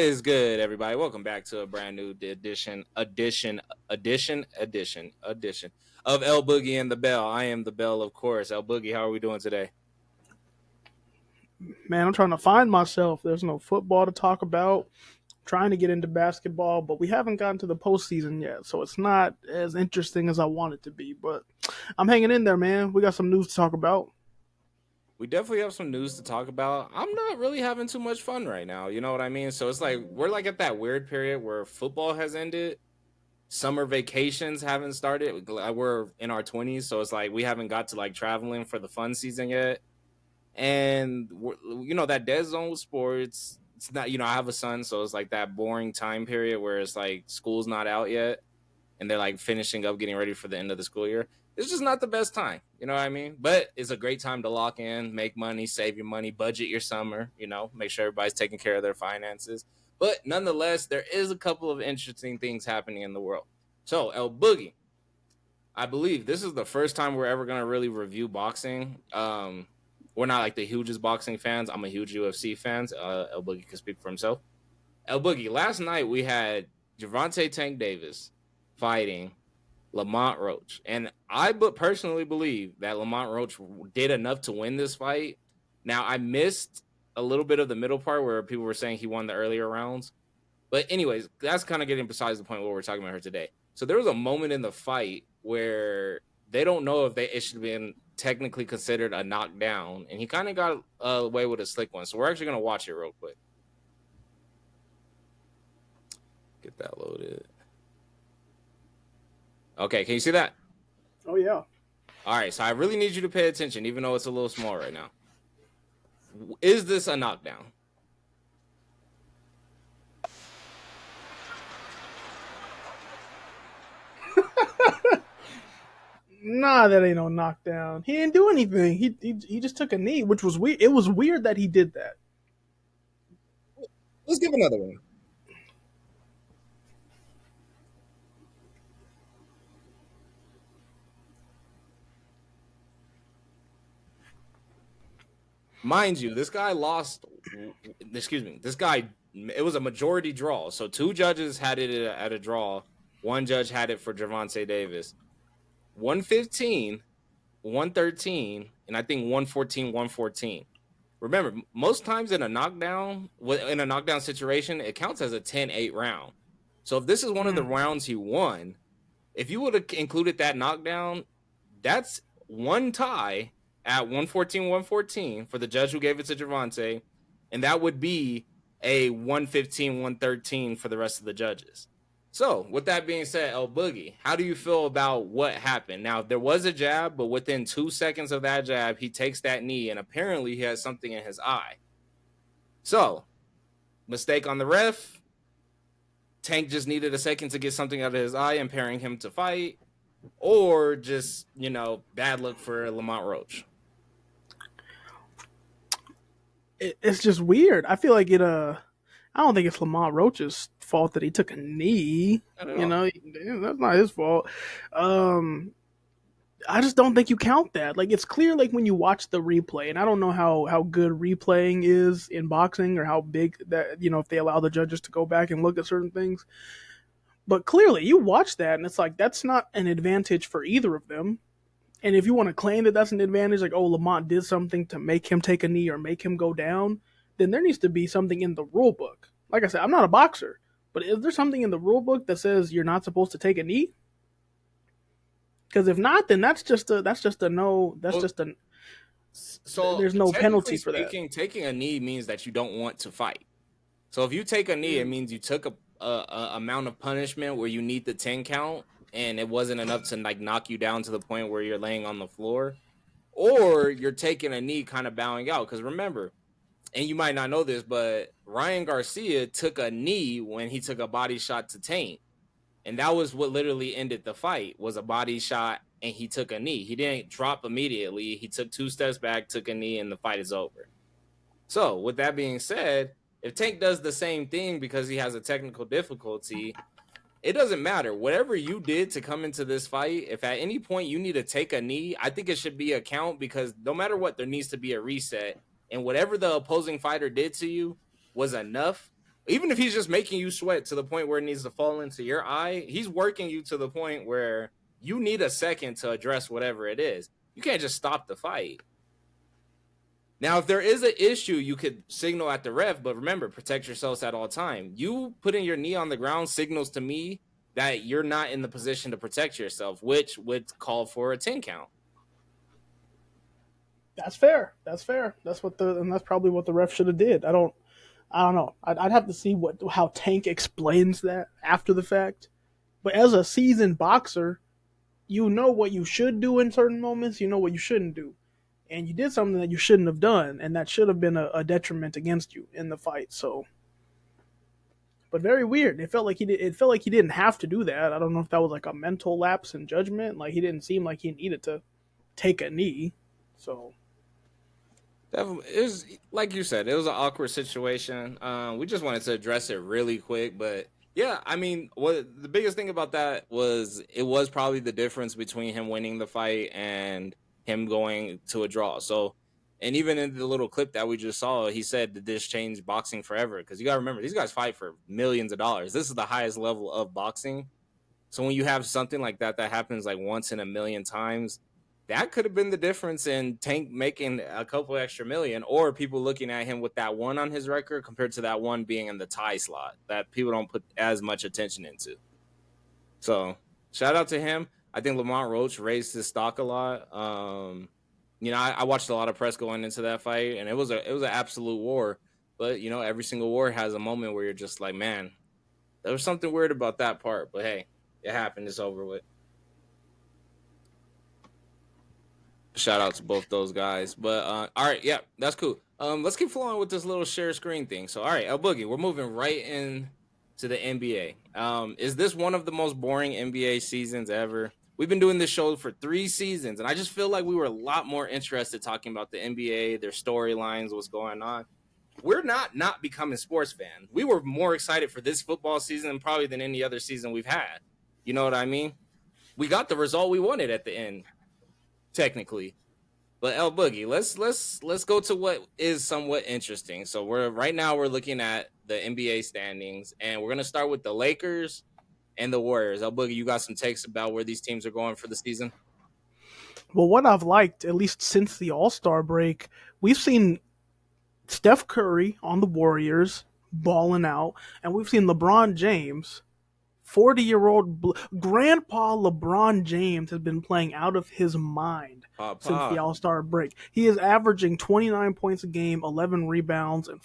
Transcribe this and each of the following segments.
What is good, everybody? Welcome back to a brand new edition of El Boogie and the Bell. I am the Bell, of course. El Boogie, how are we doing today? Man, I'm trying to find myself. There's no football to talk about. I'm trying to get into basketball, but we haven't gotten to the postseason yet, so it's not as interesting as I want it to be. But I'm hanging in there, man. We got some news to talk about. We definitely have some news to talk about. I'm not really having too much fun right now. You know what I mean? So it's like we're like at that weird period where football has ended, summer vacations haven't started. We're in our 20s, so it's like we haven't got to like traveling for the fun season yet. And that dead zone with sports, it's not, I have a son, so it's like that boring time period where it's like school's not out yet and they're like finishing up getting ready for the end of the school year. It's just not the best time, you know what I mean? But it's a great time to lock in, make money, save your money, budget your summer, make sure everybody's taking care of their finances. But nonetheless, there is a couple of interesting things happening in the world. So El Boogie, I believe this is the first time we're ever going to really review boxing. We're not like the hugest boxing fans. I'm a huge UFC fan. El Boogie can speak for himself. El Boogie, last night we had Gervonta Tank Davis fighting Lamont Roach. And I personally believe that Lamont Roach did enough to win this fight. Now, I missed a little bit of the middle part where people were saying he won the earlier rounds. But anyways, that's kind of getting besides the point what we're talking about here today. So there was a moment in the fight where they don't know if it should have been technically considered a knockdown, and he kind of got away with a slick one. So we're actually going to watch it real quick. Get that loaded. Okay, can you see that? Oh, yeah. All right, so I really need you to pay attention, even though it's a little small right now. Is this a knockdown? Nah, that ain't no knockdown. He didn't do anything. He just took a knee, which was weird. It was weird that he did that. Let's give another one. Mind you, this guy lost. Excuse me. This guy, it was a majority draw. So two judges had it at a draw. One judge had it for Gervonta Davis. 115, 113, and I think 114, 114. Remember, most times in a knockdown situation, it counts as a 10-8 round. So if this is one of the rounds he won, if you would have included that knockdown, that's one tie at 114, 114 for the judge who gave it to Gervonta, and that would be a 115, 113 for the rest of the judges. So, with that being said, El Boogie, how do you feel about what happened? Now, there was a jab, but within 2 seconds of that jab, he takes that knee, and apparently he has something in his eye. So, mistake on the ref. Tank just needed a second to get something out of his eye, impairing him to fight. Or just, bad luck for Lamont Roach. It's just weird. I feel like I don't think it's Lamont Roach's fault that he took a knee. That's not his fault. I just don't think you count that. Like, it's clear, like, when you watch the replay, and I don't know how good replaying is in boxing or how big that, if they allow the judges to go back and look at certain things. But clearly, you watch that, and it's like, that's not an advantage for either of them. And if you want to claim that that's an advantage, like, oh, Lamont did something to make him take a knee or make him go down, then there needs to be something in the rule book. Like I said, I'm not a boxer, but is there something in the rule book that says you're not supposed to take a knee? Because if not, then that's just a no. So there's no penalty for that. Taking a knee means that you don't want to fight. So if you take a knee, it means you took a amount of punishment where you need the 10 count, and it wasn't enough to like knock you down to the point where you're laying on the floor, or you're taking a knee, kind of bowing out. Because remember, and you might not know this, but Ryan Garcia took a knee when he took a body shot to Tank. And that was what literally ended the fight, was a body shot, and he took a knee. He didn't drop immediately. He took 2 steps back, took a knee, and the fight is over. So, with that being said, if Tank does the same thing because he has a technical difficulty, it doesn't matter. Whatever you did to come into this fight, if at any point you need to take a knee, I think it should be a count, because no matter what, there needs to be a reset. And whatever the opposing fighter did to you was enough Even if he's just making you sweat to the point where it needs to fall into your eye, he's working you to the point where you need a second to address whatever it is. You can't just stop the fight. Now, if there is an issue, you could signal at the ref, but remember, protect yourselves at all time. You putting your knee on the ground signals to me that you're not in the position to protect yourself, which would call for a 10 count. That's fair. That's fair. And that's probably what the ref should have did. I don't know. I'd have to see how Tank explains that after the fact. But as a seasoned boxer, you know what you should do in certain moments. You know what you shouldn't do, and you did something that you shouldn't have done, and that should have been a detriment against you in the fight. So, but very weird. It felt like he did. It felt like he didn't have to do that. I don't know if that was like a mental lapse in judgment. Like he didn't seem like he needed to take a knee. So It was like you said, it was an awkward situation. We just wanted to address it really quick, but yeah, I mean, what the biggest thing about that was it was probably the difference between him winning the fight and him going to a draw. So, and even in the little clip that we just saw, he said that this changed boxing forever because you got to remember these guys fight for millions of dollars. This is the highest level of boxing. So when you have something like that happens like once in a million times, that could have been the difference in Tank making a couple extra million, or people looking at him with that one on his record compared to that one being in the tie slot that people don't put as much attention into. So shout out to him. I think Lamont Roach raised his stock a lot. I watched a lot of press going into that fight, and it was an absolute war. But every single war has a moment where you're just like, man, there was something weird about that part. But hey, it happened. It's over with. Shout out to both those guys. But all right, yeah, that's cool. Let's keep flowing with this little share screen thing. So, all right, El Boogie, we're moving right in to the NBA. Is this one of the most boring NBA seasons ever? We've been doing this show for 3 seasons, and I just feel like we were a lot more interested talking about the NBA, their storylines, what's going on. We're not becoming sports fans. We were more excited for this football season probably than any other season we've had. You know what I mean? We got the result we wanted at the end, technically. But El Boogie, let's go to what is somewhat interesting. So we're looking at the NBA standings, and we're gonna start with the Lakers and the Warriors. El Boogie, you got some takes about where these teams are going for the season? well, what I've liked, at least since the All Star break, we've seen Steph Curry on the Warriors balling out, and we've seen LeBron James, 40-year-old Grandpa LeBron James, has been playing out of his mind since the All Star break. He is averaging 29 points a game, 11 rebounds, and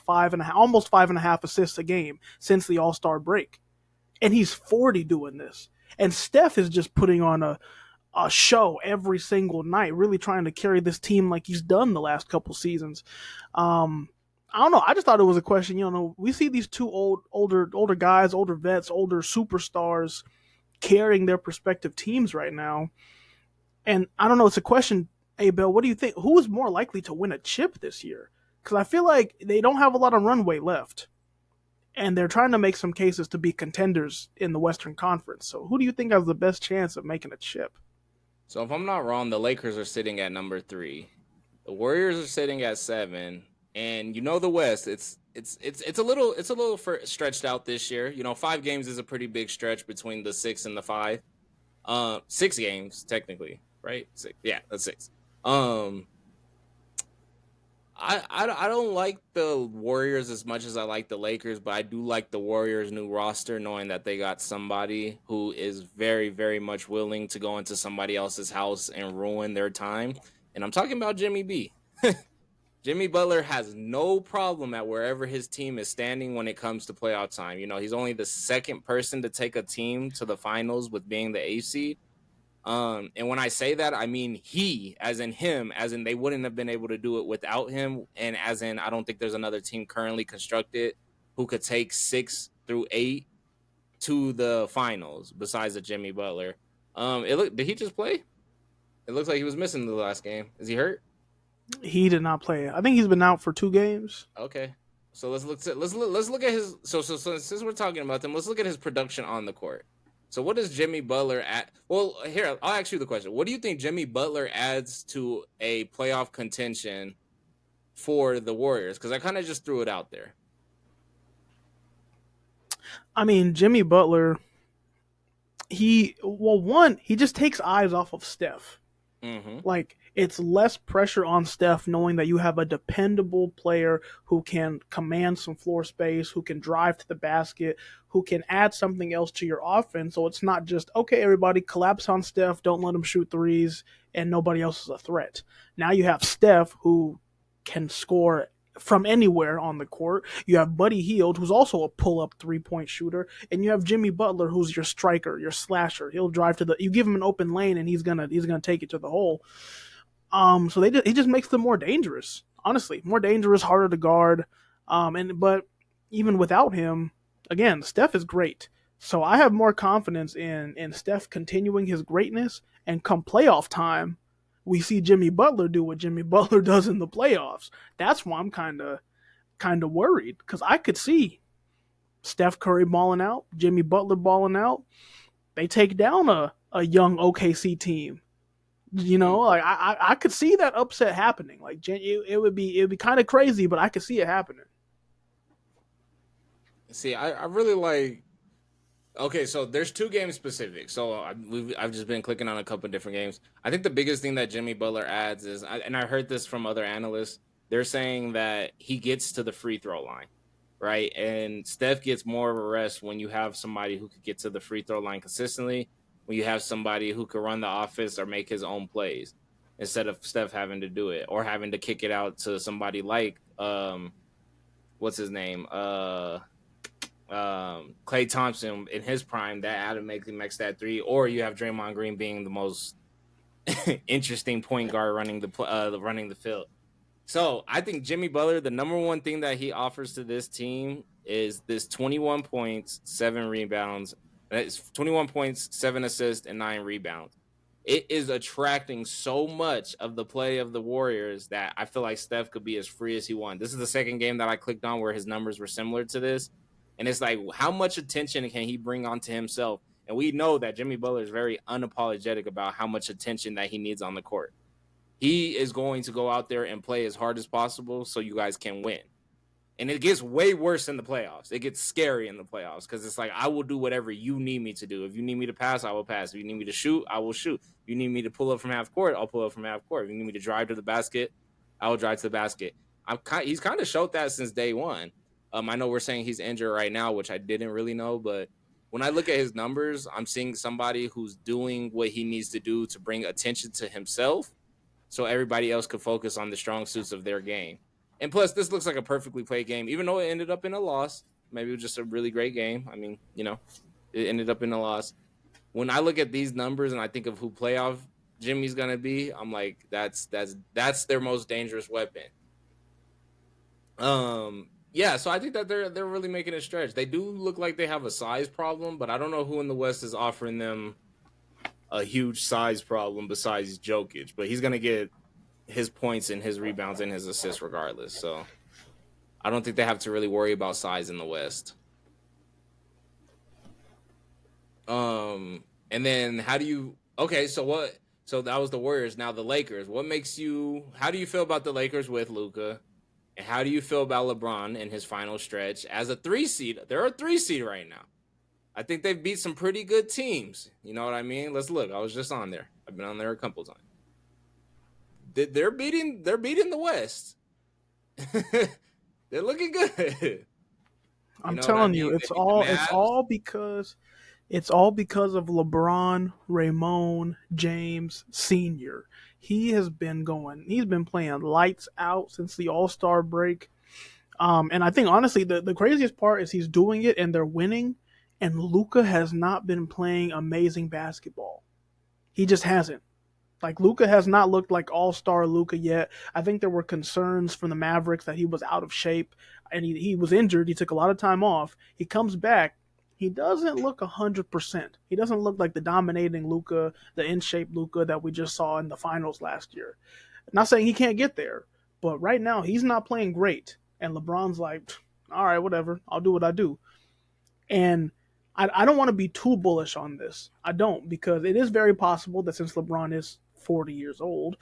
almost 5.5 assists a game since the All Star break. And he's 40 doing this. And Steph is just putting on a show every single night, really trying to carry this team like he's done the last couple seasons. I don't know. I just thought it was a question. We see these two older guys, older vets, older superstars carrying their respective teams right now. And I don't know. It's a question. Hey, Bill, what do you think? Who is more likely to win a chip this year? Because I feel like they don't have a lot of runway left. And they're trying to make some cases to be contenders in the Western Conference. So who do you think has the best chance of making a chip? So if I'm not wrong, the Lakers are sitting at number 3. The Warriors are sitting at 7. And the West, it's a little stretched out this year. 5 games is a pretty big stretch between the 6 and the 5. 6 games technically, right? 6. Yeah, that's 6. I don't like the Warriors as much as I like the Lakers, but I do like the Warriors' new roster, knowing that they got somebody who is very, very much willing to go into somebody else's house and ruin their time. And I'm talking about Jimmy B. Jimmy Butler has no problem at wherever his team is standing when it comes to playoff time. He's only the second person to take a team to the finals with being the 8th seed. And when I say that, I mean he, as in him, as in they wouldn't have been able to do it without him, and as in I don't think there's another team currently constructed who could take 6 through 8 to the finals besides the Jimmy Butler. Did he just play? It looks like he was missing the last game. Is he hurt? He did not play. I think he's been out for 2 games. Okay. So let's look at his so since we're talking about them, let's look at his production on the court. So what does Jimmy Butler add? Well, here, I'll ask you the question. What do you think Jimmy Butler adds to a playoff contention for the Warriors? Because I kind of just threw it out there. I mean, Jimmy Butler, he just takes eyes off of Steph. Mm-hmm. Like, it's less pressure on Steph knowing that you have a dependable player who can command some floor space, who can drive to the basket, who can add something else to your offense. So it's not just, okay, everybody collapse on Steph, don't let him shoot threes, and nobody else is a threat. Now you have Steph who can score from anywhere on the court. You have Buddy Hield, who's also a pull-up three-point shooter, and you have Jimmy Butler, who's your striker, your slasher. He'll drive to the. You give him an open lane, and he's gonna take it to the hole. So he just makes them more dangerous. Honestly, more dangerous, harder to guard. But even without him, again, Steph is great. So I have more confidence in Steph continuing his greatness, and come playoff time, we see Jimmy Butler do what Jimmy Butler does in the playoffs. That's why I'm kind of worried, because I could see Steph Curry balling out, Jimmy Butler balling out. They take down a young OKC team. Like I could see that upset happening. Like it would be kind of crazy, but I could see it happening. See, I really like. Okay, so there's two games specific. So I've just been clicking on a couple of different games. I think the biggest thing that Jimmy Butler adds is, and I heard this from other analysts, they're saying that he gets to the free throw line, right? And Steph gets more of a rest when you have somebody who could get to the free throw line consistently, when you have somebody who could run the offense or make his own plays instead of Steph having to do it or having to kick it out to somebody like what's his name? Klay Thompson in his prime that automatically makes that three, or you have Draymond Green being the most interesting point guard running the field. So I think Jimmy Butler, the number one thing that he offers to this team is this 21 points, 7 rebounds. It's 21 points, 7 assists, and 9 rebounds. It is attracting so much of the play of the Warriors that I feel like Steph could be as free as he wants. This is the second game that I clicked on where his numbers were similar to this. And it's like, how much attention can he bring onto himself? And we know that Jimmy Butler is very unapologetic about how much attention that he needs on the court. He is going to go out there and play as hard as possible so you guys can win. And it gets way worse in the playoffs. It gets scary in the playoffs because it's like, I will do whatever you need me to do. If you need me to pass, I will pass. If you need me to shoot, I will shoot. If you need me to pull up from half court, I'll pull up from half court. If you need me to drive to the basket, I will drive to the basket. He's kind of showed that since day one. I know we're saying he's injured right now, which I didn't really know, but when I look at his numbers, I'm seeing somebody who's doing what he needs to do to bring attention to himself so everybody else could focus on the strong suits of their game. And plus, this looks like a perfectly played game, even though it ended up in a loss. Maybe it was just a really great game. I mean, it ended up in a loss. When I look at these numbers and I think of who playoff Jimmy's gonna be, I'm like, that's their most dangerous weapon. Yeah, so I think that they're really making a stretch. They do look like they have a size problem, but I don't know who in the West is offering them a huge size problem besides Jokic. But he's gonna get his points and his rebounds and his assists regardless. So I don't think they have to really worry about size in the West. And then how do you? Okay, so what? So that was the Warriors. Now the Lakers. What makes you? How do you feel about the Lakers with Luka? And how do you feel about LeBron in his final stretch as a 3 seed? They're a 3 seed right now. I think they've beat some pretty good teams. You know what I mean? Let's look. I was just on there. I've been on there a couple times. They're beating the West. They're looking good. You I'm know what I telling you, mean? They it's beat the all it's Mavs. all because it's all because of LeBron, Ramon, James Sr. He's been playing lights out since the All-Star break. And I think honestly the craziest part is he's doing it and they're winning, and Luka has not been playing amazing basketball. He just hasn't. Like, Luka has not looked like all-star Luka yet. I think there were concerns from the Mavericks that he was out of shape and he was injured. He took a lot of time off. He comes back. He doesn't look 100%. He doesn't look like the dominating Luka, the in-shape Luka that we just saw in the finals last year. Not saying he can't get there, but right now he's not playing great. And LeBron's like, all right, whatever. I'll do what I do. And I don't want to be too bullish on this. I don't, because it is very possible that since LeBron is 40 years old,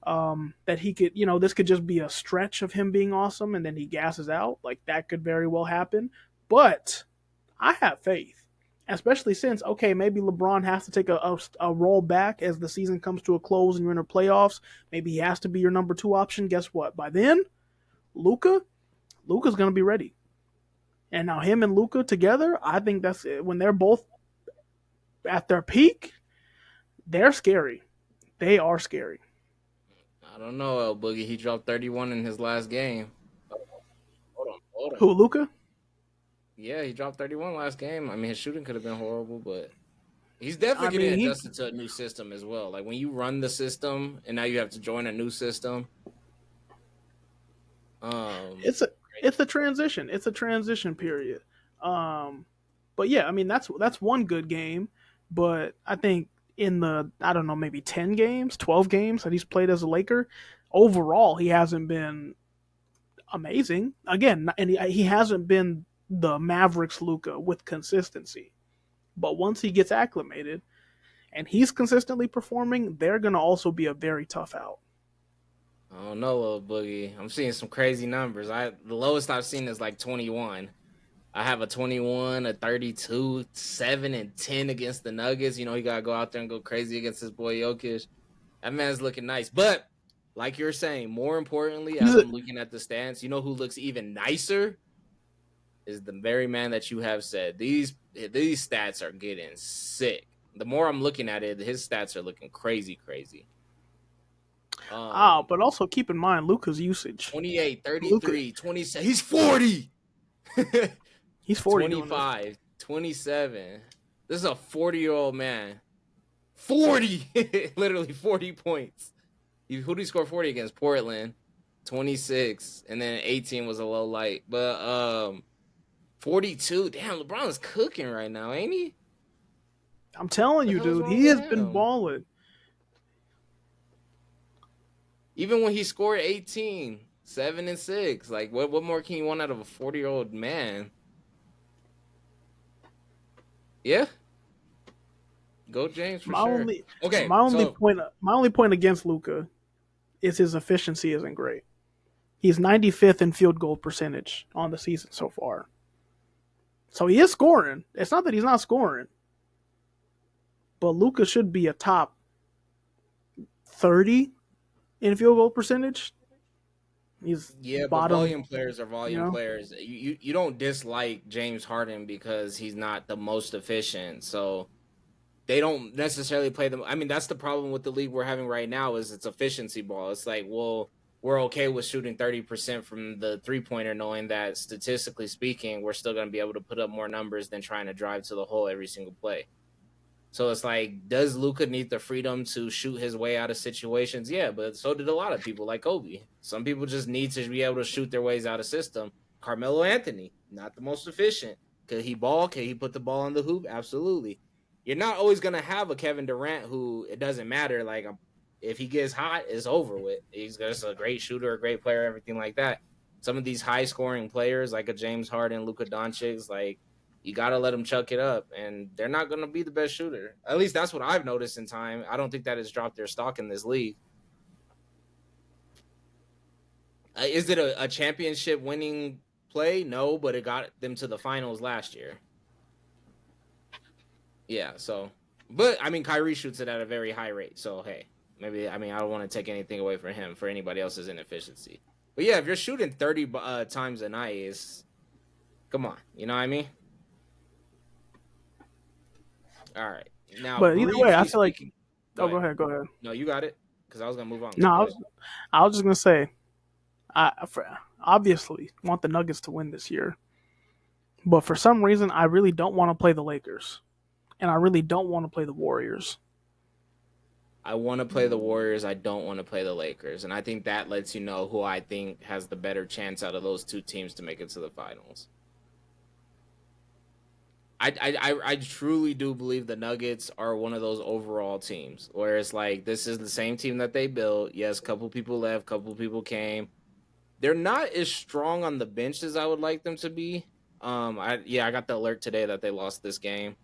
that he could, this could just be a stretch of him being awesome and then he gasses out. Like, that could very well happen. But I have faith, especially since okay, maybe LeBron has to take a roll back as the season comes to a close and you're in the playoffs. Maybe he has to be your number two option. Guess what? By then, Luka's gonna be ready. And now him and Luka together, I think that's it. When they're both at their peak, they're scary. They are scary. I don't know, Boogie. He dropped 31 in his last game. Hold on, hold on. Who, Luka? Yeah, he dropped 31 last game. I mean, his shooting could have been horrible, but he's I definitely getting mean, he adjusted to a new system as well. Like when you run the system and now you have to join a new system. Um, it's a it's a transition. It's a transition period. Um, but yeah, I mean that's one good game. But I think in the I don't know maybe 10 games, 12 games that he's played as a Laker, overall he hasn't been amazing. Again, and he hasn't been the Mavericks Luka with consistency. But once he gets acclimated and he's consistently performing, they're going to also be a very tough out. I don't know, little Boogie. I'm seeing some crazy numbers. The lowest I've seen is like 21. I have a 21, a 32, 7 and 10 against the Nuggets. You know, he gotta go out there and go crazy against his boy Jokic. That man's looking nice. But like you're saying, more importantly, He's as a, I'm looking at the stats, you know who looks even nicer is the very man that you have said. These stats are getting sick. The more I'm looking at it, his stats are looking crazy, crazy. but also keep in mind Luka's usage. 28, Luka, 33, 27. He's 40. he's 40 doing this. 25, 27. This is a 40-year-old man. 40! Literally 40 points. Who did he score 40 against? Portland. 26. And then 18 was a low light. But 42. Damn, LeBron's cooking right now, ain't he? I'm telling What you, the hell's dude, wrong he with has been him? balling. Even when he scored 18, 7 and 6. Like, what more can you want out of a 40-year-old man? Yeah. Go James for My sure. only Okay, my only so point my only point against Luka is his efficiency isn't great. He's 95th in field goal percentage on the season so far. So he is scoring. It's not that he's not scoring, but Luka should be a top 30 in field goal percentage. He's yeah, but bottom, volume players are you volume know. players. You don't dislike James Harden because he's not the most efficient. So they don't necessarily play them. I mean, that's the problem with the league we're having right now is it's efficiency ball. It's like, well, we're okay with shooting 30% from the three-pointer, knowing that statistically speaking, we're still going to be able to put up more numbers than trying to drive to the hole every single play. So it's like, does Luka need the freedom to shoot his way out of situations? Yeah, but so did a lot of people like Kobe. Some people just need to be able to shoot their ways out of system. Carmelo Anthony, not the most efficient. Could he ball? Can he put the ball in the hoop? Absolutely. You're not always going to have a Kevin Durant who it doesn't matter. Like, if he gets hot, it's over with. He's just a great shooter, a great player, everything like that. Some of these high scoring players, like a James Harden, Luka Doncic, like, you got to let them chuck it up, and they're not going to be the best shooter. At least that's what I've noticed in time. I don't think that has dropped their stock in this league. Is it a championship winning play? No, but it got them to the finals last year. Yeah, so. But, I mean, Kyrie shoots it at a very high rate, so, hey. Maybe, I mean, I don't want to take anything away from him for anybody else's inefficiency. But, yeah, if you're shooting 30 times a night, come on. You know what I mean? All right. Now, But either way, I briefly feel like. speaking, go Oh, go ahead. ahead. Go ahead. No, you got it. Because I was gonna move on. No, Go ahead. I was just gonna say, obviously want the Nuggets to win this year, but for some reason, I really don't want to play the Lakers, and I really don't want to play the Warriors. I want to play the Warriors. I don't want to play the Lakers, and I think that lets you know who I think has the better chance out of those two teams to make it to the finals. I truly do believe the Nuggets are one of those overall teams where it's like this is the same team that they built. Yes, a couple people left, couple people came. They're not as strong on the bench as I would like them to be. I got the alert today that they lost this game.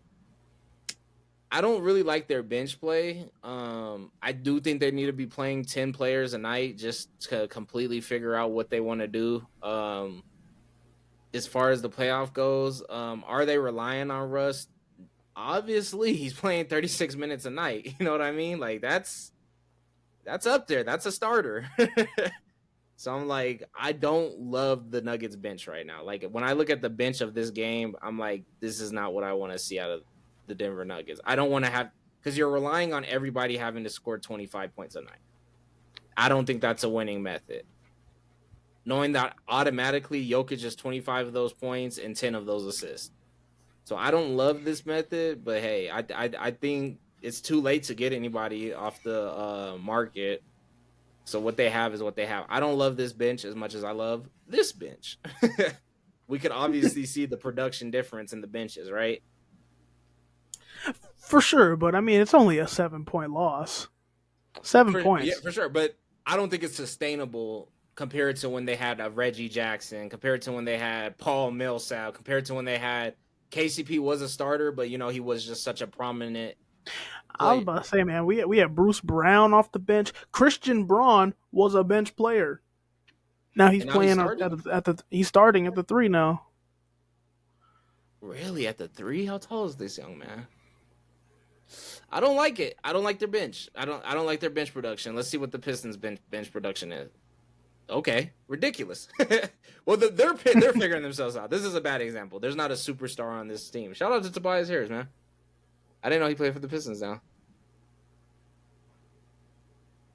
I don't really like their bench play. I do think they need to be playing 10 players a night just to completely figure out what they want to do. as far as the playoff goes, are they relying on Russ? Obviously, he's playing 36 minutes a night. You know what I mean? Like that's up there. That's a starter. So I'm like, I don't love the Nuggets bench right now. Like when I look at the bench of this game, I'm like, this is not what I want to see out of the Denver Nuggets. I don't want to have because you're relying on everybody having to score 25 points a night. I don't think that's a winning method. Knowing that automatically Jokic is 25 of those points and 10 of those assists. So I don't love this method, but hey, I think it's too late to get anybody off the market. So what they have is what they have. I don't love this bench as much as I love this bench. We could obviously see the production difference in the benches, right? For sure, but I mean, it's only a 7 point loss. 7 points. For sure. But I don't think it's sustainable compared to when they had a Reggie Jackson, compared to when they had Paul Millsap, compared to when they had KCP was a starter, but he was just such a prominent I was player. about to say, man, we had Bruce Brown off the bench. Christian Braun was a bench player. Now he's And now he's playing starting. at the he's starting at the three now. Really at the three? How tall is this young man? I don't like it. I don't like their bench. I don't like their bench production. Let's see what the Pistons bench production is. Okay, ridiculous. Well, they're figuring themselves out. This is a bad example. There's not a superstar on this team. Shout out to Tobias Harris, man. I didn't know he played for the Pistons now.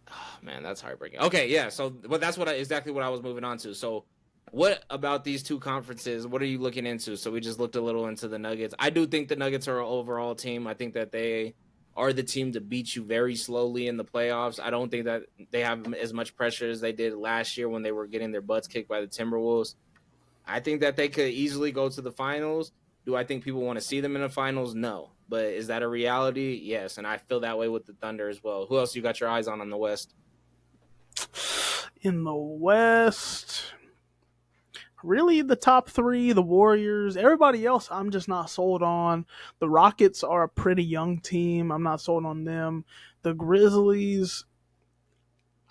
Oh, man, that's heartbreaking. Okay, yeah. So, but that's exactly what I was moving on to. So, what about these two conferences? What are you looking into? So we just looked a little into the Nuggets. I do think the Nuggets are an overall team. I think that they are the team to beat you very slowly in the playoffs. I don't think that they have as much pressure as they did last year when they were getting their butts kicked by the Timberwolves. I think that they could easily go to the finals. Do I think people want to see them in the finals? No. But is that a reality? Yes. And I feel that way with the Thunder as well. Who else you got your eyes on the West? In the West, really the top three, the Warriors. Everybody else, I'm just not sold on. The Rockets are a pretty young team. I'm not sold on them. The Grizzlies,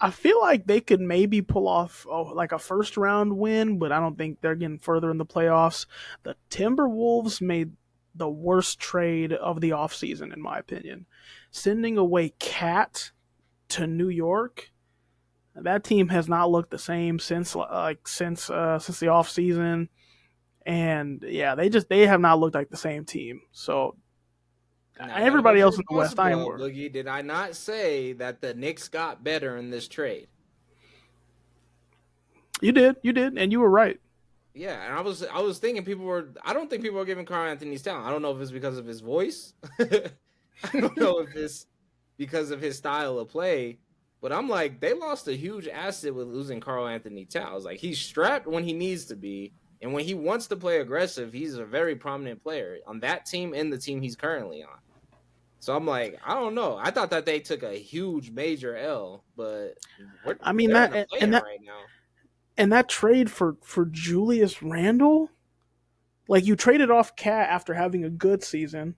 I feel like they could maybe pull off like a first round win, but I don't think they're getting further in the playoffs. The Timberwolves made the worst trade of the offseason, in my opinion. Sending away Cat to New York. That team has not looked the same since since the off season, and yeah, they have not looked like the same team. So Now I gotta everybody hold you else in the West, I am responsible, worried. Boogie. Did I not say that the Knicks got better in this trade? You did, and you were right. Yeah, and I was thinking people were. I don't think people are giving Carl Anthony's talent. I don't know if it's because of his voice. I don't know if it's because of his style of play. But I'm like, they lost a huge asset with losing Carl Anthony Towns. Like he's strapped when he needs to be, and when he wants to play aggressive, he's a very prominent player on that team and the team he's currently on. So I'm like, I don't know. I thought that they took a huge major L, but I mean they're in the that play-in right now. and that trade for Julius Randle, like you traded off Cat after having a good season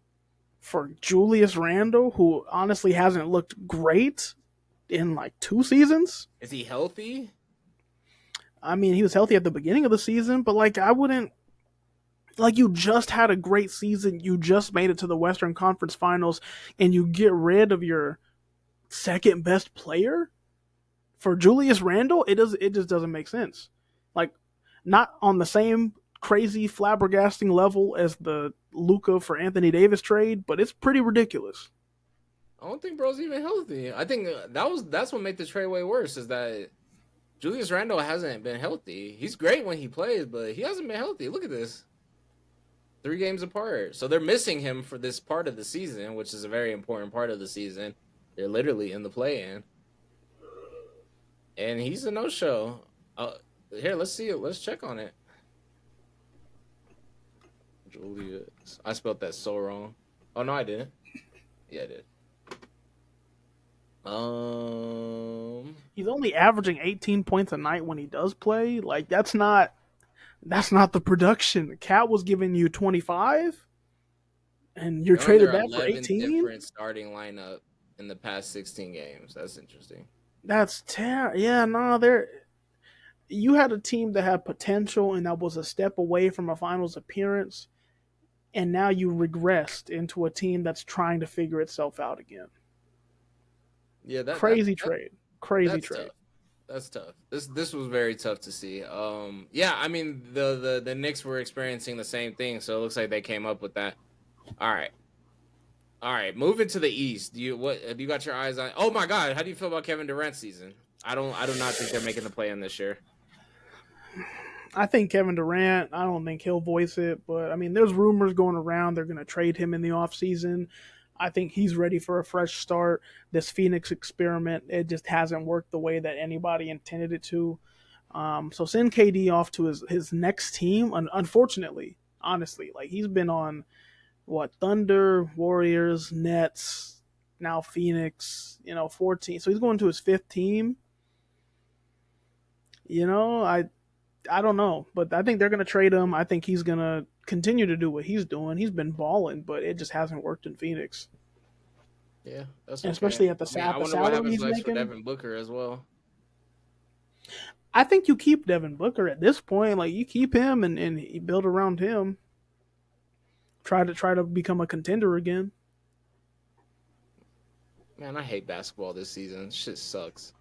for Julius Randle, who honestly hasn't looked great in like 2 seasons. Is he healthy? I mean, he was healthy at the beginning of the season, but like I wouldn't like you just had a great season. You just made it to the Western Conference Finals and you get rid of your second best player for Julius Randle. It just doesn't make sense. Like not on the same crazy flabbergasting level as the Luka for Anthony Davis trade, but it's pretty ridiculous. I don't think bro's even healthy. I think that's what made the trade way worse is that Julius Randle hasn't been healthy. He's great when he plays, but he hasn't been healthy. Look at this. 3 games apart. So they're missing him for this part of the season, which is a very important part of the season. They're literally in the play-in. And he's a no-show. Here, let's see it. Let's check on it. Julius. I spelled that so wrong. Oh, no, I didn't. Yeah, I did. He's only averaging 18 points a night when he does play. Like that's not the production. Cat was giving you 25 and you're They're on traded their that for 11th 18? different starting lineup in the past 16 games. That's interesting. That's terrible. Yeah, no, they're You had a team that had potential and that was a step away from a finals appearance, and now you regressed into a team that's trying to figure itself out again. Yeah, Crazy trade. Crazy that's tough. trade. That's tough. This was very tough to see. Yeah, I mean the Knicks were experiencing the same thing, so it looks like they came up with that. All right. All right, moving to the East. Do you got your eyes on? Oh my God, how do you feel about Kevin Durant's season? I do not think they're making the play in this year. I think Kevin Durant, I don't think he'll voice it, but I mean, there's rumors going around they're going to trade him in the offseason. I think he's ready for a fresh start. This Phoenix experiment, it just hasn't worked the way that anybody intended it to. So send KD off to his next team. Unfortunately, honestly, like he's been on what Thunder, Warriors, Nets, now Phoenix. 14. So he's going to his fifth team. I don't know, but I think they're going to trade him. I think he's going to continue to do what he's doing. He's been balling, but it just hasn't worked in Phoenix, Yeah, that's and okay. especially at the I mean, I wonder what salary happens he's next for making. Devin Booker as well. I think you keep Devin Booker at this point. Like you keep him and you build around him. Try to become a contender again. Man, I hate basketball this season. Shit sucks.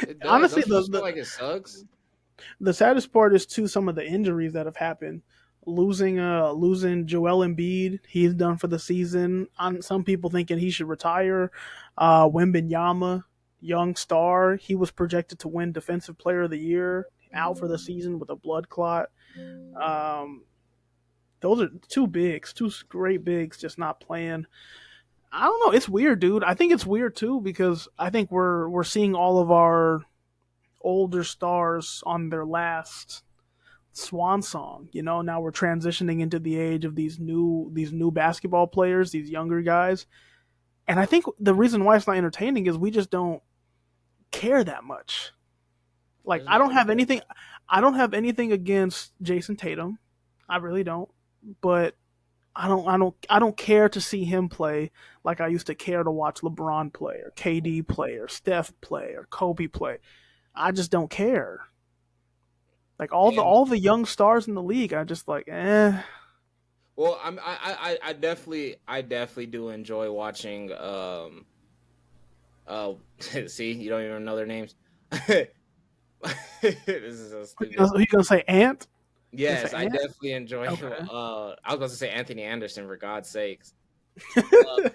It does. Honestly, Don't you just feel like it sucks? the saddest part is too some of the injuries that have happened. Losing Joel Embiid, he's done for the season. Some people thinking he should retire. Wembenyama, young star, he was projected to win Defensive Player of the Year, out for the season with a blood clot. Um, those are two great bigs, just not playing. I don't know. It's weird, dude. I think it's weird too because I think we're seeing all of our older stars on their last swan song. Now we're transitioning into the age of these new basketball players, these younger guys. And I think the reason why it's not entertaining is we just don't care that much. Like There's no. I don't have anything against Jason Tatum. I really don't. But I don't care to see him play like I used to care to watch LeBron play or KD play or Steph play or Kobe play. I just don't care. Like And all the young stars in the league, I just like, eh. well, I definitely do enjoy watching. Oh, see, you don't even know their names. This is so stupid. Are you gonna say Ant? You gonna Yes, say I Ant? definitely enjoy. Okay. I was about to say Anthony Anderson for God's sakes. Uh,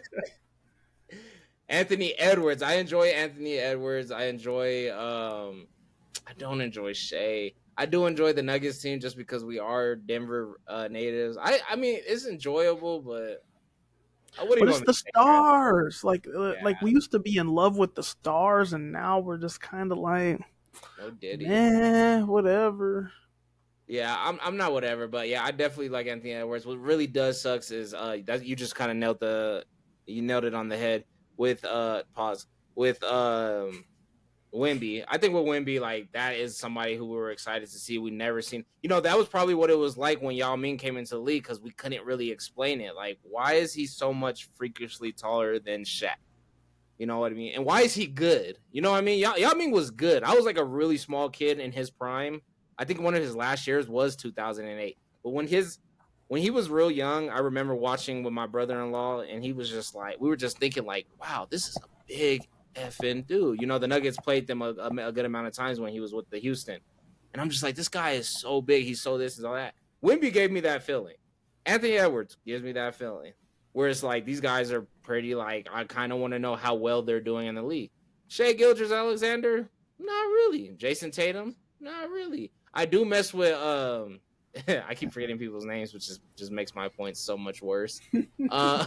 Anthony Edwards. I enjoy Anthony Edwards. I enjoy. I don't enjoy Shea. I do enjoy the Nuggets team just because we are Denver natives. I mean, it's enjoyable, but what do you But it's want me the to say, man? stars. Like Yeah, we used to be in love with the stars, and now we're just kind of like, no Diddy. nah, whatever. Yeah, I'm not whatever, but yeah, I definitely like Anthony Edwards. What really does sucks is that you just kind of nailed it on the head with pause with Wimby. I think with Wimby, like that is somebody who we were excited to see. We never seen, that was probably what it was like when Yao Ming came into the league because we couldn't really explain it. Like, why is he so much freakishly taller than Shaq? You know what I mean? And why is he good? You know what I mean? Yao Ming was good. I was like a really small kid in his prime. I think one of his last years was 2008. But when he was real young, I remember watching with my brother-in-law, and he was just like, we were just thinking like, wow, this is a big effing dude. The Nuggets played them a good amount of times when he was with the Houston. And I'm just like, this guy is so big. He's so this and all that. Wimby gave me that feeling. Anthony Edwards gives me that feeling. Where it's like these guys are pretty like I kind of want to know how well they're doing in the league. Shea Gilgeous-Alexander, not really. Jason Tatum, not really. I do mess with I keep forgetting people's names, which just makes my point so much worse. Uh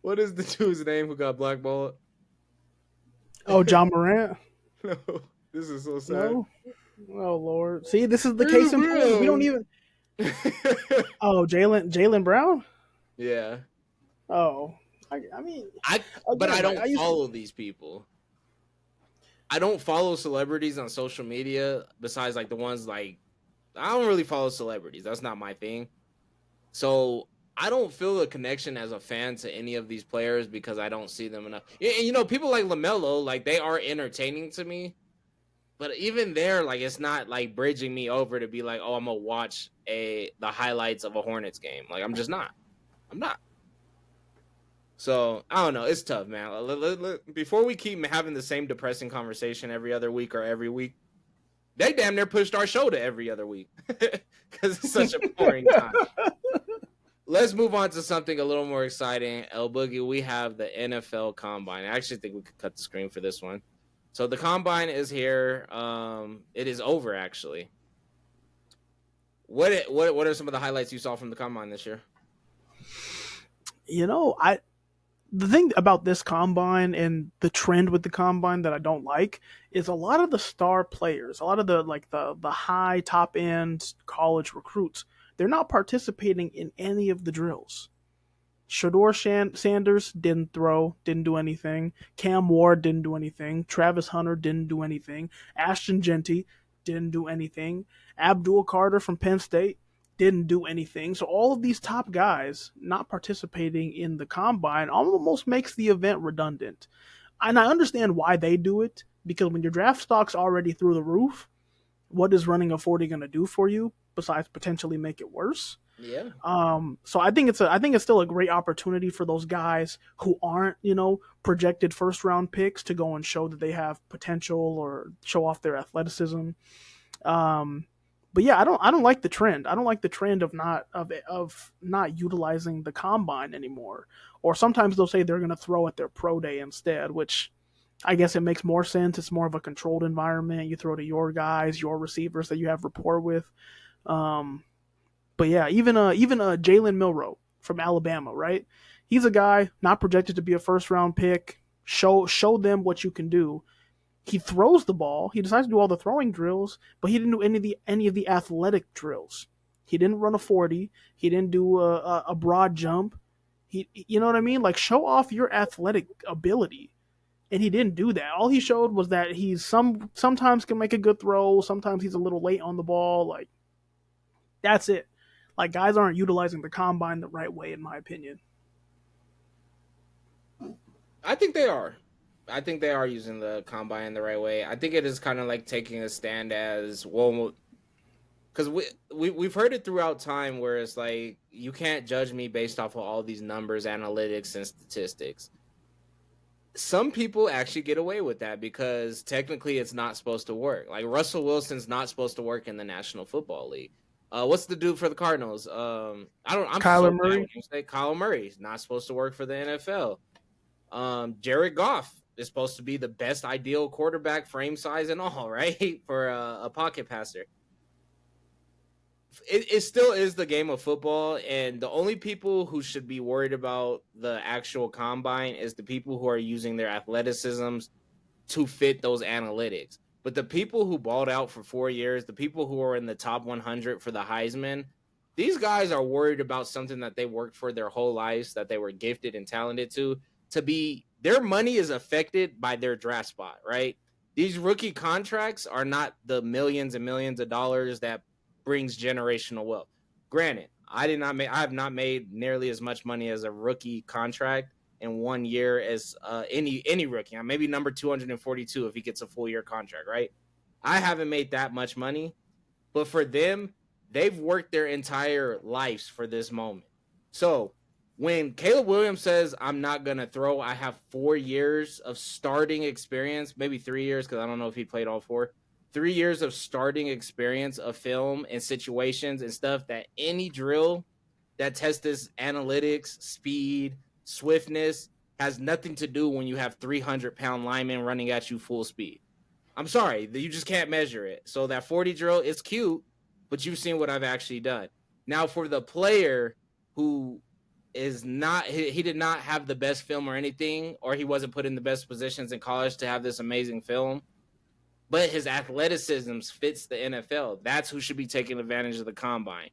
what is the dude's name who got blackballed? Oh, John Morant? No, this is so sad. No. Oh Lord. See, this is the case Jaylen in point. We don't Brown. even. Oh, Jalen Brown. Yeah. Oh, I mean, But I again, like don't I used to. follow these people. I don't follow celebrities on social media besides like the ones like I don't really follow celebrities. That's not my thing. So I don't feel a connection as a fan to any of these players because I don't see them enough. And people like LaMelo, like they are entertaining to me, but even there, like it's not like bridging me over to be like, oh, I'm gonna watch the highlights of a Hornets game. Like I'm just not. I'm not. So I don't know. It's tough, man. Before we keep having the same depressing conversation every other week or every week, they damn near pushed our show to every other week because it's such a boring time. Let's move on to something a little more exciting. El Boogie, we have the NFL Combine. I actually think we could cut the screen for this one. So the Combine is here. It is over, actually. What are some of the highlights you saw from the Combine this year? The thing about this combine and the trend with the combine that I don't like is a lot of the star players, a lot of the high top end college recruits, they're not participating in any of the drills. Sanders didn't throw, didn't do anything. Cam Ward didn't do anything. Travis Hunter didn't do anything. Ashton Genty didn't do anything. Abdul Carter from Penn State didn't do anything. So all of these top guys not participating in the combine almost makes the event redundant. And I understand why they do it, because when your draft stock's already through the roof, what is running a 40 going to do for you besides potentially make it worse? Yeah. So I think it's still a great opportunity for those guys who aren't, projected first round picks to go and show that they have potential or show off their athleticism. But yeah, I don't like the trend. I don't like the trend of not utilizing the combine anymore. Or sometimes they'll say they're going to throw at their pro day instead, which I guess it makes more sense. It's more of a controlled environment. You throw to your guys, your receivers that you have rapport with. But yeah, even Jalen Milroe from Alabama, right? He's a guy not projected to be a first round pick. Show them what you can do. He throws the ball. He decides to do all the throwing drills, but he didn't do any of the athletic drills. He didn't run a 40. He didn't do a broad jump. You know what I mean? Like, show off your athletic ability. And he didn't do that. All he showed was that he's sometimes can make a good throw. Sometimes he's a little late on the ball. Like, that's it. Like, guys aren't utilizing the combine the right way, in my opinion. I think they are. I think they are using the combine the right way. I think it is kind of like taking a stand as well, because we've heard it throughout time where it's like you can't judge me based off of all these numbers, analytics, and statistics. Some people actually get away with that because technically it's not supposed to work. Like Russell Wilson's not supposed to work in the National Football League. What's the dude for the Cardinals? I'm Kyler Murray. Kyler Murray's not supposed to work for the NFL. Jared Goff is supposed to be the best ideal quarterback, frame size and all, right? For a pocket passer. It still is the game of football, and the only people who should be worried about the actual combine is the people who are using their athleticisms to fit those analytics. But the people who balled out for 4 years, the people who are in the top 100 for the Heisman, these guys are worried about something that they worked for their whole lives, that they were gifted and talented to be. Their money is affected by their draft spot, right? These rookie contracts are not the millions and millions of dollars that brings generational wealth. Granted, I have not made nearly as much money as a rookie contract in 1 year as any rookie. I'm maybe number 242 if he gets a full year contract, right? I haven't made that much money, but for them, they've worked their entire lives for this moment. So when Caleb Williams says, I'm not going to throw, I have 4 years of starting experience, maybe 3 years, because I don't know if he played all 4. 3 years of starting experience of film and situations and stuff that any drill that tests this analytics, speed, swiftness has nothing to do when you have 300-pound linemen running at you full speed. I'm sorry, you just can't measure it. So that 40 drill, it's cute, but you've seen what I've actually done. Now for the player who is not, he did not have the best film or anything, or he wasn't put in the best positions in college to have this amazing film, but his athleticism fits the NFL. That's who should be taking advantage of the combine.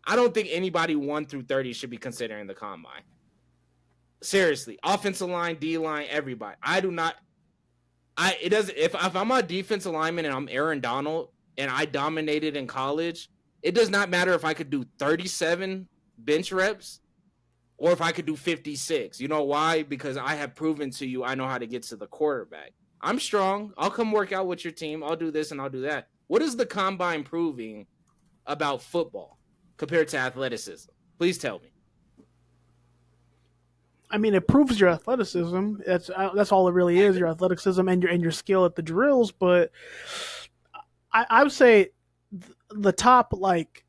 I don't think anybody 1 through 30 should be considering the combine. Seriously, offensive line, D line, everybody. If I'm a defensive lineman and I'm Aaron Donald and I dominated in college, it does not matter if I could do 37 bench reps Or if I could do 56. You know why? Because I have proven to you I know how to get to the quarterback. I'm strong. I'll come work out with your team. I'll do this and I'll do that. What is the combine proving about football compared to athleticism? Please tell me. I mean, it proves your athleticism. That's all it really is, your athleticism and your skill at the drills. But I would say the top like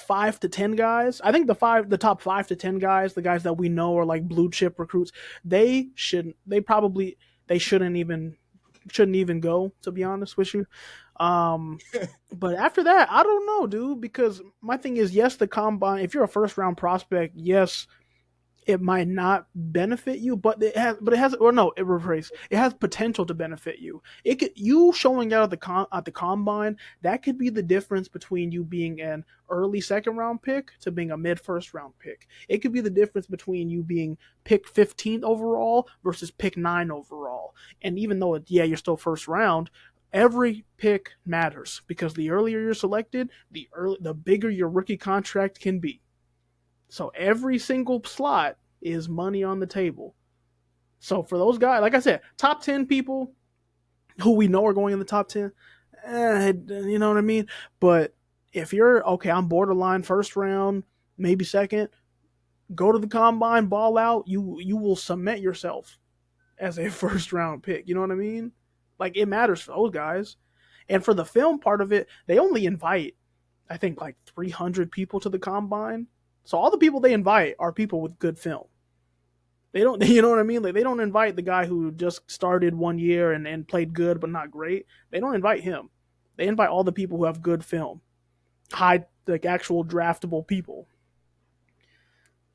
5 to 10 guys. I think the top 5 to 10 guys, the guys that we know are like blue chip recruits. They shouldn't. They shouldn't even go. To be honest with you. But after that, I don't know, dude. Because my thing is, yes, the combine. If you're a first round prospect, yes, it might not benefit you, but it has, or no, it rephrase. It has potential to benefit you. It could, you showing out at the combine, that could be the difference between you being an early second round pick to being a mid first round pick. It could be the difference between you being pick 15th overall versus pick 9 overall. And even though you're still first round, every pick matters because the earlier you're selected, the bigger your rookie contract can be. So every single slot is money on the table. So for those guys, like I said, top 10 people who we know are going in the top 10, you know what I mean? But if you're, okay, I'm borderline first round, maybe second, go to the combine, ball out, you will cement yourself as a first round pick. You know what I mean? Like, it matters for those guys. And for the film part of it, they only invite, I think, like 300 people to the combine. So all the people they invite are people with good film. They don't, you know what I mean? Like, they don't invite the guy who just started 1 year and played good but not great. They don't invite him. They invite all the people who have good film, high, like, actual draftable people.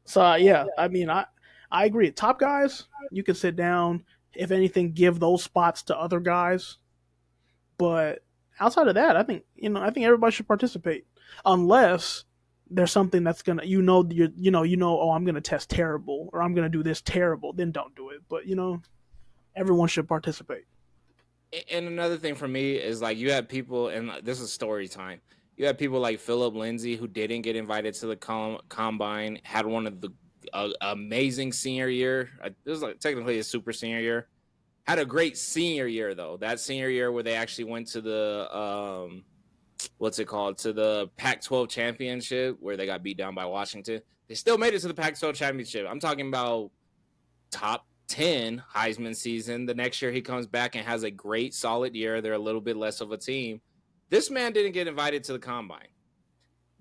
So yeah, I mean, I agree. Top guys, you can sit down. If anything, give those spots to other guys. But outside of that, I think everybody should participate, unless there's something that's gonna, oh, I'm gonna test terrible or I'm gonna do this terrible. Then don't do it. But everyone should participate. And another thing for me is, like, you have people, and this is story time. You have people like Philip Lindsay who didn't get invited to the combine, had one of the amazing senior year. It was like technically a super senior year. Had a great senior year though. That senior year where they actually went to the what's it called, to the Pac-12 championship, where they got beat down by Washington. They still made it to the Pac-12 championship. I'm talking about top 10 Heisman season. The next year he comes back and has a great solid year. They're a little bit less of a team. This man didn't get invited to the combine.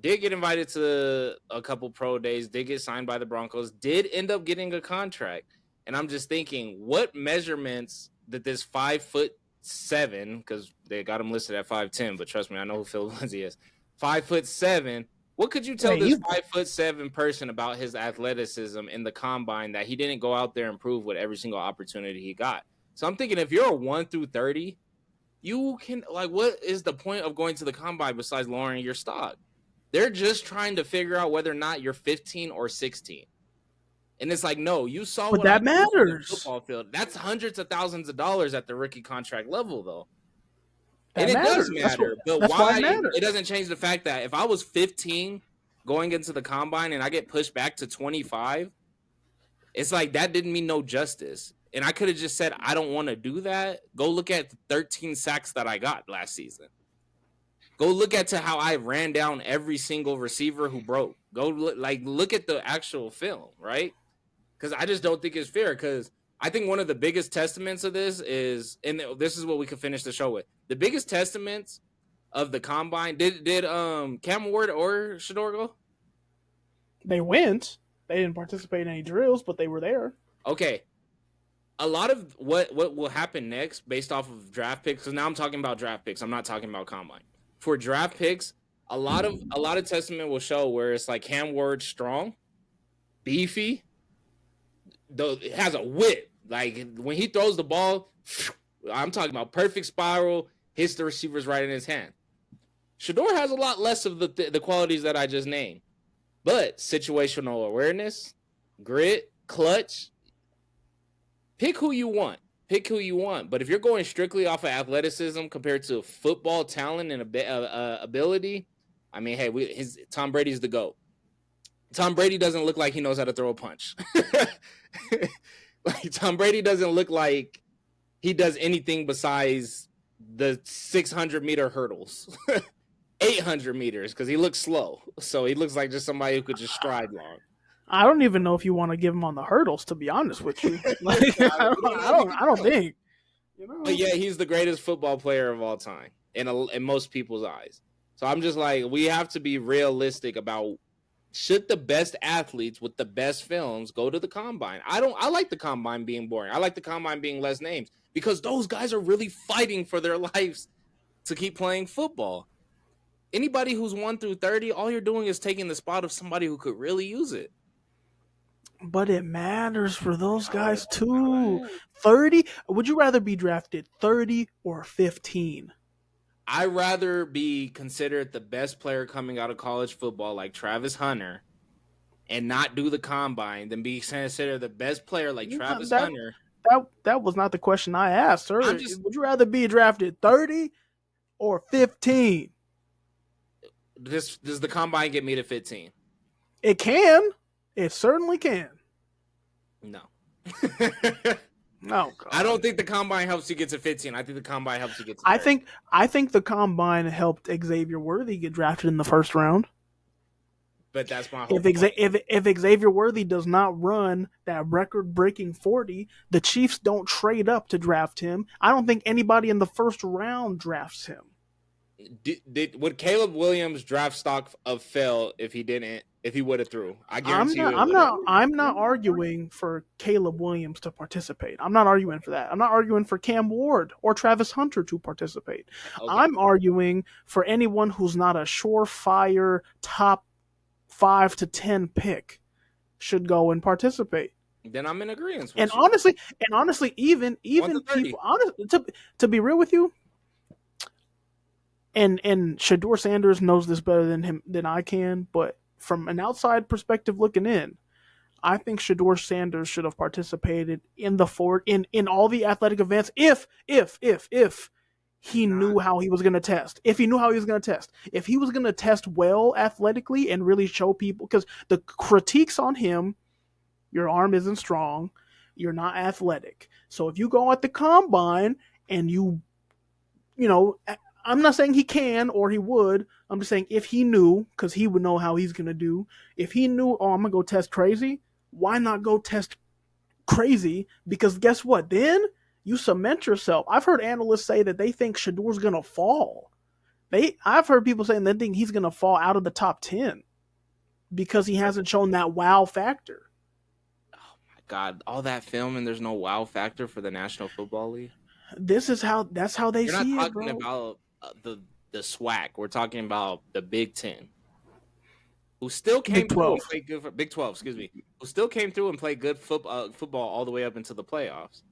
Did get invited to a couple pro days, did get signed by the Broncos, did end up getting a contract. And I'm just thinking, what measurements did this 5'7", because they got him listed at 5'10", but trust me, I know who Phil Lindsay is. 5'7". What could you tell this 5'7" person about his athleticism in the combine that he didn't go out there and prove with every single opportunity he got? So I'm thinking, if you're a 1 through 30, you can, like, what is the point of going to the combine besides lowering your stock? They're just trying to figure out whether or not you're 15 or 16. And it's like, no, you saw but what that I matters. did on the football field. That's hundreds of thousands of dollars at the rookie contract level, though. That and matters. It does matter. That's why it matters. It doesn't change the fact that if I was 15 going into the combine and I get pushed back to 25, it's like that didn't mean no justice. And I could have just said, I don't want to do that. Go look at the 13 sacks that I got last season. Go look at to how I ran down every single receiver who broke. Go look at the actual film, right? Because I just don't think it's fair. Because I think one of the biggest testaments of this is, and this is what we could finish the show with. The biggest testaments of the combine. Did Cam Ward or Shador go? They went. They didn't participate in any drills, but they were there. Okay. A lot of what will happen next based off of draft picks. Because now I'm talking about draft picks. I'm not talking about combine. For draft picks, a lot of testament will show where it's like Cam Ward strong, beefy, though it has a whip. Like when he throws the ball, I'm talking about perfect spiral, hits the receivers right in his hand. Shador has a lot less of the qualities that I just named, but situational awareness, grit, clutch. Pick who you want. But if you're going strictly off of athleticism compared to football talent and ability, I mean, hey, Tom Brady's the GOAT. Tom Brady doesn't look like he knows how to throw a punch. Like Tom Brady doesn't look like he does anything besides the 600-meter hurdles, 800 meters, because he looks slow. So he looks like just somebody who could just stride long. I don't even know if you want to give him on the hurdles, to be honest with you. Like, I don't think. You know? But yeah, he's the greatest football player of all time in most people's eyes. So I'm just like, we have to be realistic about, should the best athletes with the best films go to the combine? I like the combine being boring. I like the combine being less names because those guys are really fighting for their lives to keep playing football. Anybody who's 1 through 30, all you're doing is taking the spot of somebody who could really use it. But it matters for those guys too. 30? Would you rather be drafted 30 or 15? I'd rather be considered the best player coming out of college football like Travis Hunter and not do the combine than be considered the best player like Travis Hunter. That was not the question I asked, sir. Would you rather be drafted 30 or 15? Does the combine get me to 15? It can. It certainly can. No. No, God. I don't think the combine helps you get to 15. I think the combine helps you get to 30. I think the combine helped Xavier Worthy get drafted in the first round. But that's my whole point. If Xavier Worthy does not run that record-breaking 40, the Chiefs don't trade up to draft him. I don't think anybody in the first round drafts him. Would Caleb Williams draft stock of fell if he would have threw? I guarantee you. I'm not arguing for Caleb Williams to participate. I'm not arguing for that. I'm not arguing for Cam Ward or Travis Hunter to participate. Okay. I'm arguing for anyone who's not a surefire top 5 to 10 pick should go and participate. Then I'm in agreement. And honestly, even people, honestly, to be real with you. And Shedeur Sanders knows this better than I can, but from an outside perspective looking in, I think Shedeur Sanders should have participated in all the athletic events if he knew how he was going to test. If he knew how he was going to test. If he was going to test well athletically and really show people, because the critiques on him, your arm isn't strong, you're not athletic. So if you go at the combine and you know, I'm not saying he can or he would. I'm just saying if he knew, because he would know how he's going to do. If he knew, oh, I'm going to go test crazy, why not go test crazy? Because guess what? Then you cement yourself. I've heard analysts say that they think Shedeur's going to fall. I've heard people saying they think he's going to fall out of the top 10 because he hasn't shown that wow factor. Oh, my God. All that film and there's no wow factor for the National Football League? That's how they see it, bro. You're not talking about the SWAC. We're talking about the Big 10, who still came through and played good for Big 12. Excuse me, who still came through and played good football all the way up into the playoffs.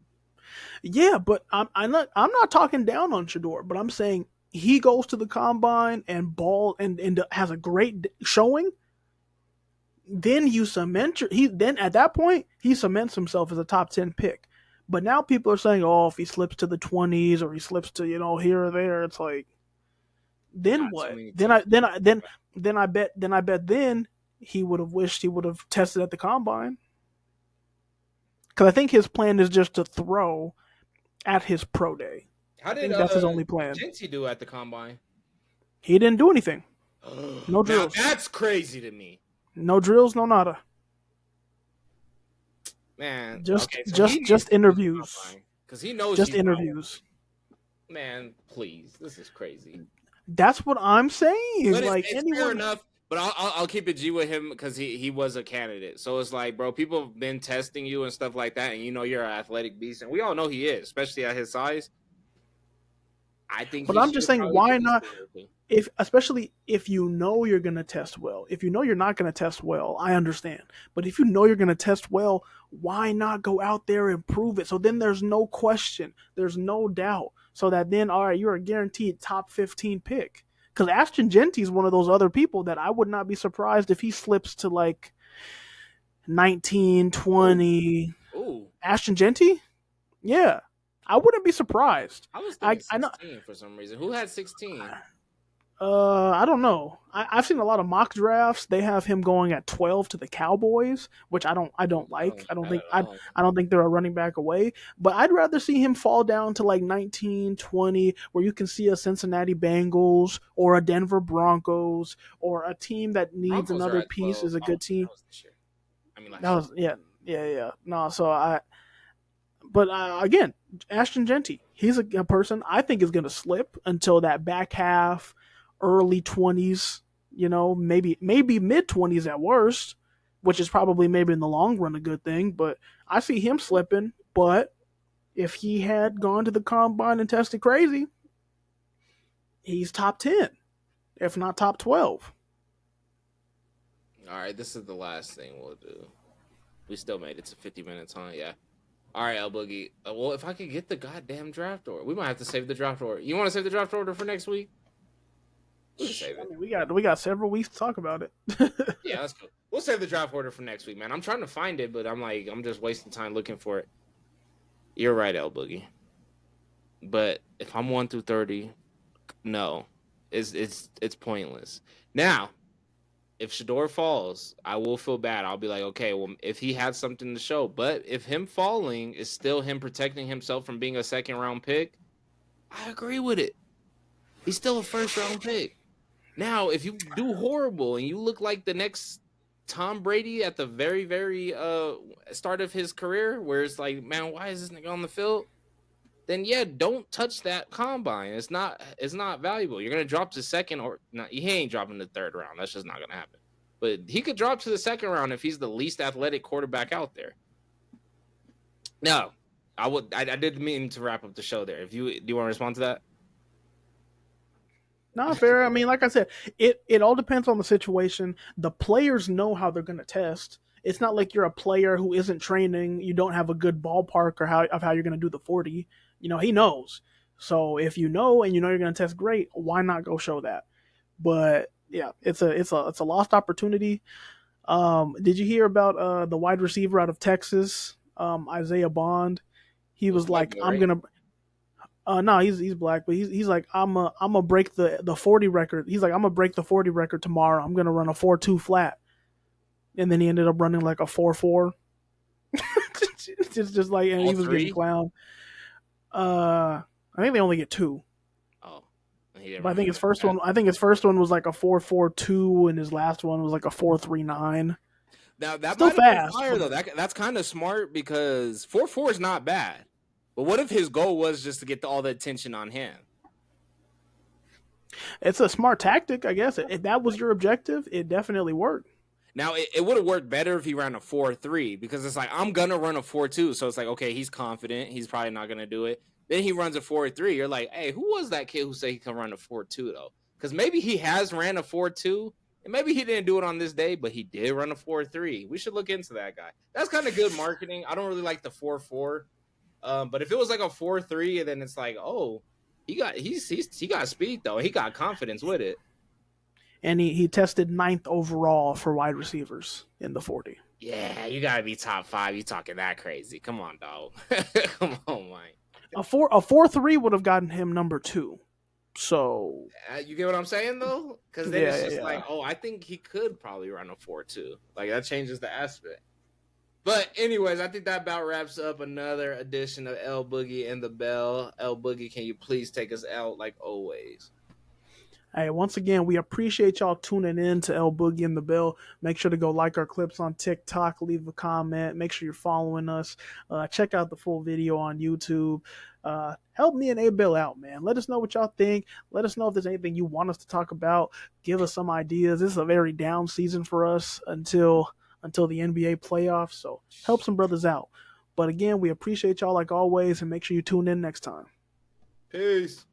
Yeah, but I'm not talking down on Shedeur, but I'm saying he goes to the combine and and has a great showing. Then you cement then at that point he cements himself as a top 10 pick. But now people are saying, oh, if he slips to the 20s or he slips to, here or there, it's like, then not what? Then I bet he would have wished he would have tested at the combine. Because I think his plan is just to throw at his pro day. I think that's his only plan. What did he do at the combine? He didn't do anything. No drills. Now that's crazy to me. No drills, no nada. Man, just interviews. Because he knows just interviews. Man, please, this is crazy. That's what I'm saying. But it's fair enough. But I'll keep it G with him because he was a candidate. So it's like, bro, people have been testing you and stuff like that, and you're an athletic beast, and we all know he is, especially at his size. I think. But I'm just saying, why not? Especially if you know you're going to test well. If you know you're not going to test well, I understand. But if you know you're going to test well, why not go out there and prove it? So then there's no question. There's no doubt. So that then, all right, you're a guaranteed top 15 pick. Because Ashton Jeanty is one of those other people that I would not be surprised if he slips to like 19, 20. Ooh. Ashton Jeanty? Yeah. I wouldn't be surprised. I was thinking 16 for some reason. Who had 16? I don't know. I've seen a lot of mock drafts. They have him going at 12 to the Cowboys, which I don't I don't like. like that at all. I don't think they're a running back away. But I'd rather see him fall down to like 19, 20, where you can see a Cincinnati Bengals or a Denver Broncos or a team that needs Broncos are another at piece 12. is a Oh, good team. that was this year. I mean That last year. was yeah. No, so but again, Ashton Genty, he's a person I think is going to slip until that back half, early 20s, maybe mid 20s at worst, which is probably maybe in the long run a good thing. But I see him slipping. But if he had gone to the combine and tested crazy, he's top 10, if not top 12. All right, this is the last thing we'll do. We still made it to 50 minutes, huh? Yeah. All right, El Boogie. Well, if I could get the goddamn draft order, we might have to save the draft order. You want to save the draft order for next week? We can save I it. mean, we got several weeks to talk about it. Yeah, that's cool. We'll save the draft order for next week, man. I'm trying to find it, but I'm just wasting time looking for it. You're right, El Boogie. But if I'm 1 through 30, no, it's pointless. Now, if Shador falls, I will feel bad. I'll be like, okay, well, if he had something to show, but if him falling is still him protecting himself from being a second round pick, I agree with it. He's still a first round pick. Now, if you do horrible and you look like the next Tom Brady at the very, very start of his career, where it's like, man, why is this nigga on the field? Then yeah, don't touch that combine. It's not valuable. You're gonna drop to second or not. He ain't dropping the third round. That's just not gonna happen. But he could drop to the second round if he's the least athletic quarterback out there. No, I did mean to wrap up the show there. If you do you want to respond to that? Not fair. I mean, like I said, it all depends on the situation. The players know how they're going to test. It's not like you're a player who isn't training. You don't have a good ballpark or how you're going to do the 40. He knows. So if you know and you know you're going to test great, why not go show that? But yeah, it's a lost opportunity. Did you hear about the wide receiver out of Texas, Isaiah Bond? He It was was white like, boy, I'm right? gonna no, he's black, but he's like I'm gonna break the 40 record. He's like I'm gonna break the 40 record tomorrow. I'm gonna run a 4.2 flat, and then he ended up running like a 4.4. just like and All he was getting three. clowned. I think they only get two, Oh, he didn't but run anything fast. I think his first one was like a 4.42, and his last one was like a 4.39. Now that Still might have been fast, fire but though. That's kind of smart because 4-4 is not bad. But what if his goal was just to get all the attention on him? it's a smart tactic, I guess. If that was your objective, it definitely worked. Now it would have worked better if he ran a 4-3 because it's like I'm gonna run a 4-2, so it's like okay, he's confident, he's probably not gonna do it. Then he runs a 4-3. You're like, hey, who was that kid who said he can run a 4-2 though? Because maybe he has ran a 4-2, and maybe he didn't do it on this day, but he did run a 4-3. We should look into that guy. That's kind of good marketing. I don't really like the 4-4, but if it was like a 4-3, and then it's like, oh, he got speed though. He got confidence with it. And he tested ninth overall for wide receivers in the 40. Yeah, you gotta be top five. You talking that crazy? Come on, dog. Come on, man. A 4.3 would have gotten him number two. So You get what I'm saying though? Because then it's yeah, just yeah. like, oh, I think he could probably run a 4-2. Like that changes the aspect. But anyways, I think that about wraps up another edition of El Boogie and the Bell. El Boogie, can you please take us out like always? Hey, once again, we appreciate y'all tuning in to El Boogie and the Bill. Make sure to go like our clips on TikTok, leave a comment. Make sure you're following us. Check out the full video on YouTube. Help me and A Bill out, man. Let us know what y'all think. Let us know if there's anything you want us to talk about. Give us some ideas. This is a very down season for us until the NBA playoffs. So help some brothers out. But again, we appreciate y'all like always, and make sure you tune in next time. Peace.